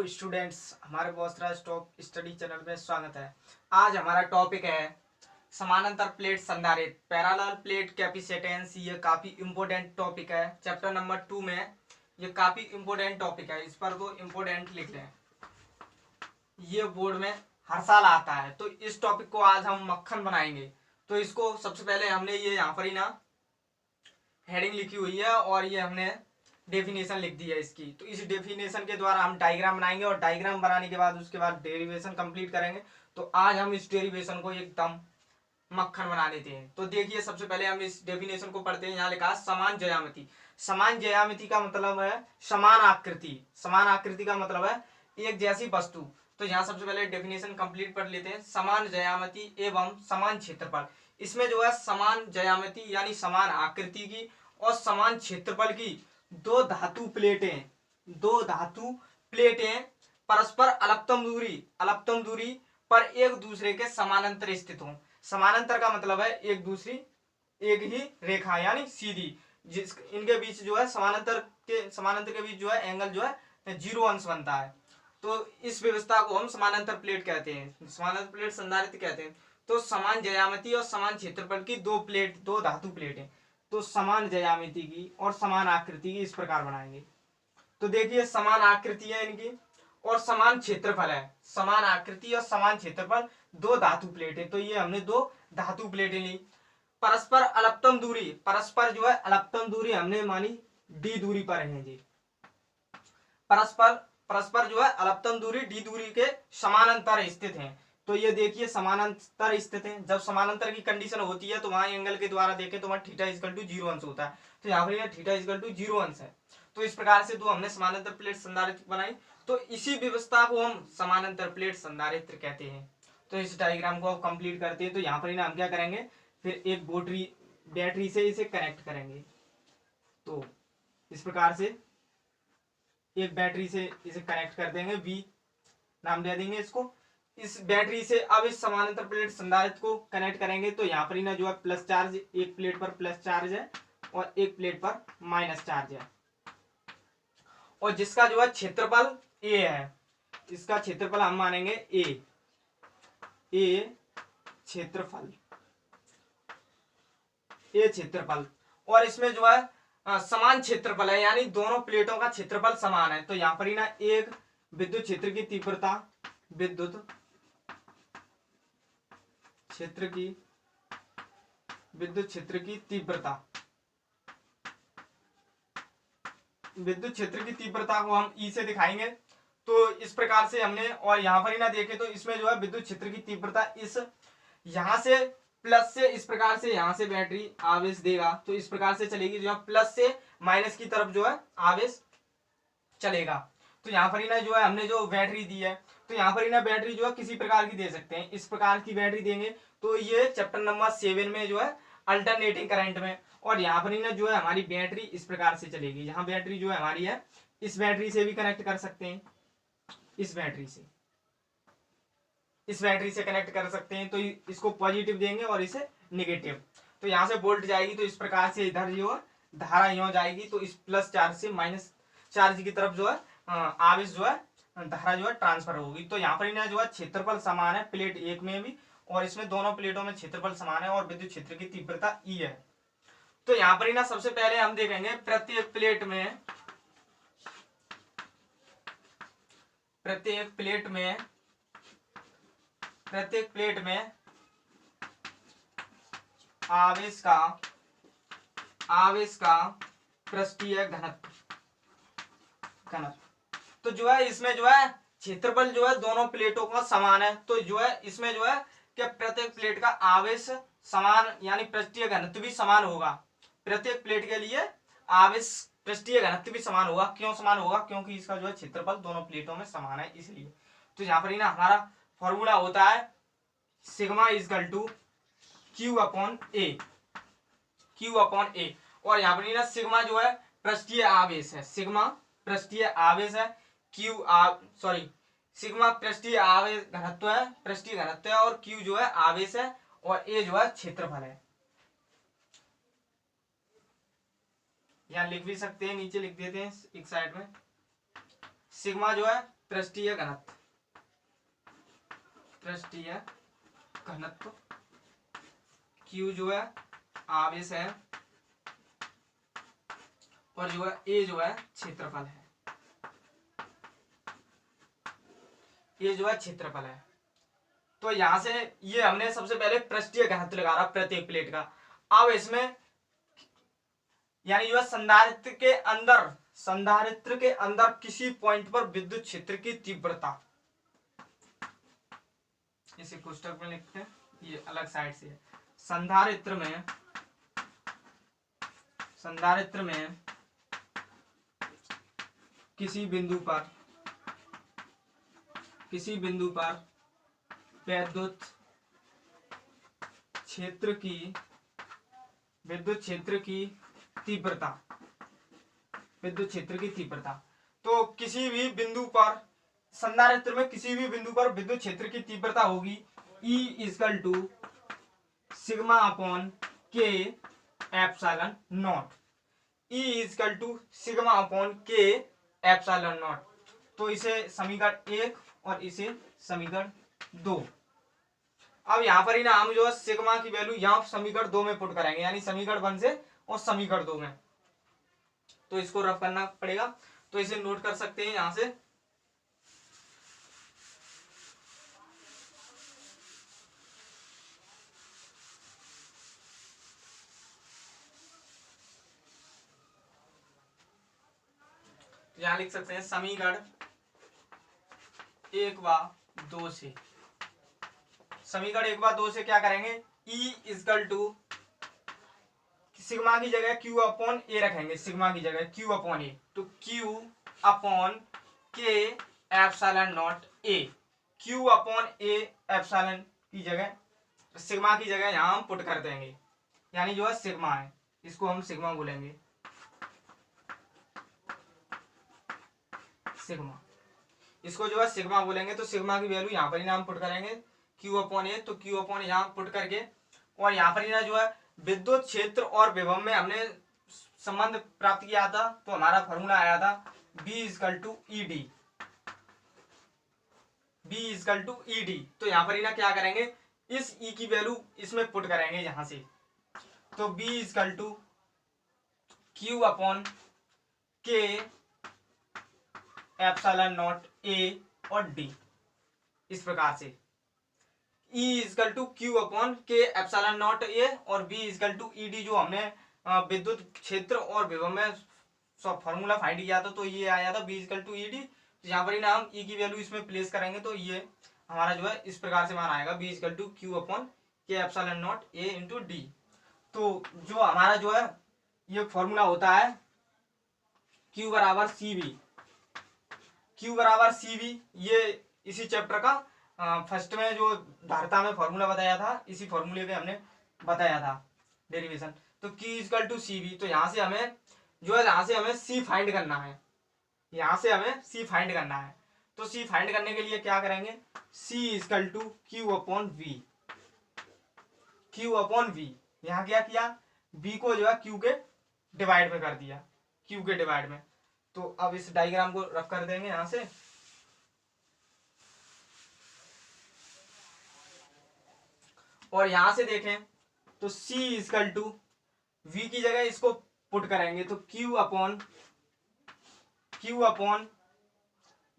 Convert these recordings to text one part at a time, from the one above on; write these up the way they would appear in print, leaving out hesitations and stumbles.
Hello students, हमारे बॉसराज top study channel में स्वागत है। आज हमारा टॉपिक है समानांतर प्लेट संधारित्र पैरेलल प्लेट कैपेसिटेंस। ये काफी इंपॉर्टेंट टॉपिक है। चैप्टर नंबर 2 में ये काफी इंपॉर्टेंट टॉपिक है। इस पर तो इंपॉर्टेंट लिख लें, ये बोर्ड में हर साल आता है। तो इस टॉपिक को आज हम मक्खन बनाएंगे। तो इसको सबसे पहले हमने ये यहाँ पर ही ना हेडिंग लिखी हुई है और ये हमने डेफिनेशन लिख दी है इसकी। तो इस डेफिनेशन के द्वारा हम डायग्राम बनाएंगे और डायग्राम बनाने के बाद उसके बाद डेरिवेशन कंप्लीट करेंगे। तो आज हम इस डेरिवेशन को एकदम मक्खन बना लेते हैं। तो देखिए, सबसे पहले हम इस डेफिनेशन को पढ़ते हैं। यहाँ लिखा है समान ज्यामिति। समान ज्यामिति का मतलब है समान आकृति। समान आकृति का मतलब है एक जैसी वस्तु। तो यहाँ सबसे पहले डेफिनेशन कंप्लीट कर लेते हैं। समान ज्यामिति एवं समान क्षेत्रफल। इसमें जो है समान ज्यामिति यानी समान आकृति की और समान क्षेत्रफल की दो धातु प्लेटें परस्पर अलपतम दूरी पर एक दूसरे के समानांतर स्थित हों। समानांतर का मतलब है एक ही रेखा यानी सीधी, जिस इनके बीच जो है समानांतर के बीच जो है एंगल जो है 0 अंश बनता है। तो इस व्यवस्था को हम समानांतर प्लेट कहते हैं, समानांतर प्लेट संधारित्र कहते हैं। तो समान ज्यामिति और समान क्षेत्रफल की दो धातु प्लेटें, तो समान ज्यामिति की और समान आकृति की इस प्रकार बनाएंगे। तो देखिए, समान आकृति है इनकी और समान क्षेत्रफल है। समान आकृति और समान क्षेत्रफल दो धातु प्लेटें। तो ये हमने दो धातु प्लेटें ली। परस्पर अलपतम दूरी, परस्पर जो है अलपतम दूरी हमने मानी डी दूरी पर है जी। परस्पर जो है अलपतम दूरी डी दूरी के समानांतर स्थित हैं। तो ये देखिए समानांतर स्थित हैं। जब समानांतर की कंडीशन होती है तो वहां एंगल के द्वारा देखें तो वहां थीटा इक्वल टू 0 अंश होता है। तो यहाँ पर थीटा इक्वल टू 0 अंश है। तो इस प्रकार से दो हमने समानांतर प्लेट संधारित्र बनाई। तो इसी व्यवस्था को हम समानांतर प्लेट संधारित्र कहते हैं। तो इस डायग्राम को कंप्लीट करते हैं। तो यहाँ पर हम क्या करेंगे, फिर एक बैटरी से इसे कनेक्ट करेंगे। तो इस प्रकार से एक बैटरी से इसे कनेक्ट कर देंगे, V नाम दे देंगे इसको। इस बैटरी से अब इस समानांतर प्लेट संधारित्र को कनेक्ट करेंगे। तो यहाँ पर ही ना जो है प्लस चार्ज, एक प्लेट पर प्लस चार्ज है और एक प्लेट पर माइनस चार्ज है। और जिसका जो है क्षेत्रफल A है, इसका क्षेत्रफल हम मानेंगे A क्षेत्रफल। और इसमें जो है समान क्षेत्रफल है यानी दोनों प्लेटों का क्षेत्रफल समान है। तो यहाँ पर ही ना एक विद्युत क्षेत्र की तीव्रता, विद्युत क्षेत्र की तीव्रता को हम E से दिखाएंगे। तो इस प्रकार से हमने, और यहाँ पर ही ना देखें तो इसमें जो है विद्युत क्षेत्र की तीव्रता इस यहाँ से प्लस से इस प्रकार से यहाँ से बैटरी आवेश देगा। तो इस प्रकार से चलेगी, जो है प्लस से माइनस की तरफ जो है आवेश चलेगा। तो यहाँ पर ही ना जो है हमने जो बैटरी दी है, तो यहाँ पर ही ना बैटरी जो है किसी प्रकार की दे सकते हैं। इस प्रकार की बैटरी देंगे। तो ये चैप्टर नंबर 7 में जो है अल्टरनेटिंग करंट में। और यहाँ पर ही ना जो है हमारी बैटरी इस प्रकार से चलेगी। यहाँ बैटरी जो है हमारी है, इस बैटरी से भी कनेक्ट कर सकते हैं, इस बैटरी से कनेक्ट कर सकते हैं। तो इसको पॉजिटिव देंगे और इसे नेगेटिव। तो यहाँ से वोल्ट जाएगी। तो इस प्रकार से इधर जो है धारा यहाँ जाएगी। तो इस प्लस चार्ज से माइनस चार्ज की तरफ जो है आवेश जो है धारा जो है ट्रांसफर होगी। तो यहाँ पर ना जो है क्षेत्रफल समान है प्लेट एक में भी, और इसमें दोनों प्लेटों में क्षेत्रफल समान है और विद्युत क्षेत्र की तीव्रता E है। तो यहाँ पर ना सबसे पहले हम देखेंगे प्रत्येक प्लेट में आवेश का पृष्ठीय घनत्व। तो जो है इसमें जो है क्षेत्रफल जो है दोनों प्लेटों का समान है। तो जो है इसमें जो है कि प्रत्येक प्लेट का आवेश समान यानी पृष्ठीय घनत्व भी समान होगा। प्रत्येक प्लेट के लिए आवेश पृष्ठीय घनत्व भी समान होगा। क्यों समान होगा? क्योंकि इसका जो है क्षेत्रफल दोनों प्लेटों में समान है, इसलिए। तो यहाँ पर ही ना हमारा फॉर्मूला होता है sigma equal to Q upon A। और यहाँ पर ही ना सिग्मा जो है पृष्ठीय आवेश है, सिग्मा पृष्ठीय आवेश है, सिग्मा पृष्ठीय आवेश घनत्व है, पृष्ठीय घनत्व है, और Q जो है आवेश है, और A जो है क्षेत्रफल है। यहाँ लिख भी सकते हैं, नीचे लिख देते हैं एक साइड में। सिग्मा जो है पृष्ठीय घनत्व, पृष्ठीय घनत्व, Q जो है आवेश है और जो है A जो है क्षेत्रफल है, ये जो है क्षेत्रफल है। तो यहां से ये हमने सबसे पहले पृष्ठीय घनत्व लगा रहा प्रत्येक प्लेट का। अब इसमें यानी जो है संधारित्र के अंदर किसी पॉइंट पर विद्युत क्षेत्र की तीव्रता, इसे कोष्टक में लिखते हैं, ये अलग साइड से है। संधारित्र में किसी बिंदु पर विद्युत क्षेत्र की तीव्रता, तो किसी भी बिंदु पर संधारित्र में किसी भी बिंदु पर विद्युत क्षेत्र की तीव्रता होगी E equal to sigma upon K epsilon naught, E equal to sigma upon K epsilon naught. तो इसे समीकरण 1 और इसे समीकरण 2। अब यहाँ पर ही ना हम जो है सिग्मा की वैल्यू यहाँ समीकरण 2 में पुट करेंगे, यानी समीकरण 1 से और समीकरण 2 में। तो इसको रफ करना पड़ेगा, तो इसे नोट कर सकते हैं यहां से। यहां लिख सकते हैं समीकरण 1 व 2 से, समीकरण 1 व 2 से क्या करेंगे, E इक्वल टू सिग्मा की जगह Q अपॉन A रखेंगे, सिग्मा की जगह Q अपॉन A, तो Q upon K epsilon naught A, Q upon A epsilon की जगह सिग्मा की जगह यहाँ हम पुट कर देंगे, यानी जो है सिग्मा है, इसको हम सिग्मा बोलेंगे, सिग्मा, इसको जो है सिग्मा बोलेंगे। तो सिग्मा की वैल्यू यहाँ पर ही ना हम पुट करेंगे Q अपॉन A, तो Q अपॉन यहाँ पुट करके, और यहाँ पर ही ना जो है विद्युत क्षेत्र और विभव में हमने संबंध प्राप्त किया था, तो हमारा फॉर्मूला आया था B equal to ED, B equal to ED। तो यहाँ पर ही ना क्या करेंगे, इस E की वैल्यू इसमें पुट करेंगे यहां से, तो B equal to Q upon K epsilon naught A और D, इस प्रकार से E equal to Q upon K epsilon naught A और B इक्वल टू ED, जो हमने विद्युत क्षेत्र और विभव में फॉर्मूला फाइंड किया था, तो ये आया था B इक्वल टू ED। तो यहाँ पर ही ना हम E की वैल्यू इसमें प्लेस करेंगे, तो ये हमारा जो है इस प्रकार से मान आएगा B equal to Q upon K epsilon naught A into D। तो जो हमारा जो है ये फॉर्मूला होता है Q बराबर CV, Q बराबर CV, ये इसी चैप्टर का फर्स्ट में जो धारिता में फॉर्मूला बताया था, इसी फॉर्मूले पे हमने बताया था डेरिवेशन। तो Q इक्वल टू CV, तो यहाँ से हमें जो है यहाँ से हमें C फाइंड करना है, यहाँ से हमें C फाइंड करना है। तो C फाइंड करने के लिए क्या करेंगे, C equal to Q upon V, Q upon V, यहाँ क्या किया, B को जो है Q के डिवाइड में कर दिया, Q के डिवाइड में। तो अब इस डायग्राम को रख कर देंगे यहां से, और यहां से देखें तो C इक्वल टू V की जगह इसको पुट करेंगे, तो Q अपॉन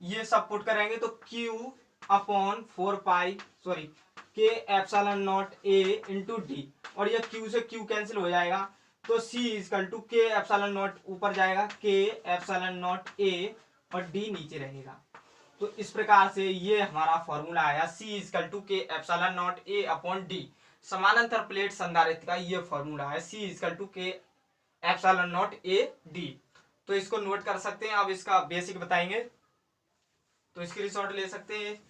ये सब पुट करेंगे, तो Q अपॉन 4 पाई के epsilon naught A into D, और ये Q से Q कैंसिल हो जाएगा, तो C इक्वल टू के एप्सिलॉन नॉट ऊपर जाएगा, के एप्सिलॉन नॉट A और D नीचे रहेगा। तो इस प्रकार से ये हमारा फॉर्मूला आया C इक्वल टू के epsilon naught A upon D। समानांतर प्लेट संधारित्र का ये फॉर्मूला है, C इक्वल टू के एप्सिलॉन नॉट A D। तो इसको नोट कर सकते हैं। अब इसका बेसिक बताएंगे, तो स्क्रीनशॉट ले सकते हैं।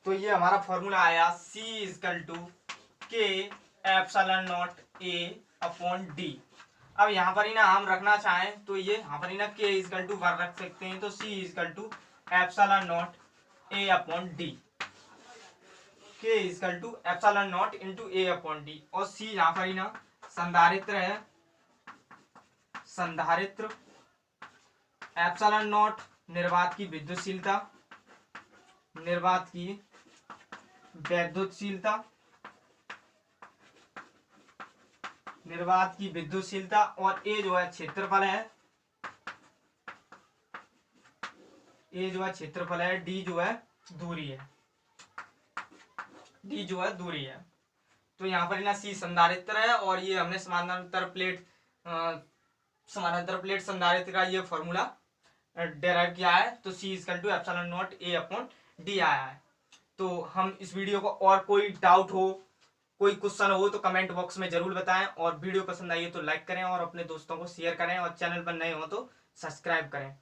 तो ये हमारा फॉर्मूला आया C इक्वल टू के epsilon naught A upon D। अब यहाँ पर ही ना हम रखना चाहें तो ये यहाँ पर ही ना K इक्वल टू 1 रख सकते हैं, तो C equal to epsilon naught A upon D, K equal to epsilon naught into A upon D. और सी यहाँ पर ही ना संधारित्र है, संधारित्र, एप्सिलॉन नॉट निर्वात की विद्युतशीलता, निर्वात की वैद्युतशीलता, निर्वात की विद्युतशीलता, और ए जो है क्षेत्रफल है, ए जो है क्षेत्रफल है, डी जो है दूरी है, डी जो है दूरी है। तो यहाँ पर ना सी संधारित्र है, और ये हमने समानांतर प्लेट संधारित्र का ये फॉर्मूला डेराइव किया है। तो C equal to epsilon naught A upon D आया है। तो हम इस वीडियो को, और कोई डाउट हो, कोई क्वेश्चन हो तो कमेंट बॉक्स में जरूर बताएं, और वीडियो पसंद आई है तो लाइक करें और अपने दोस्तों को शेयर करें, और चैनल पर नए हो तो सब्सक्राइब करें।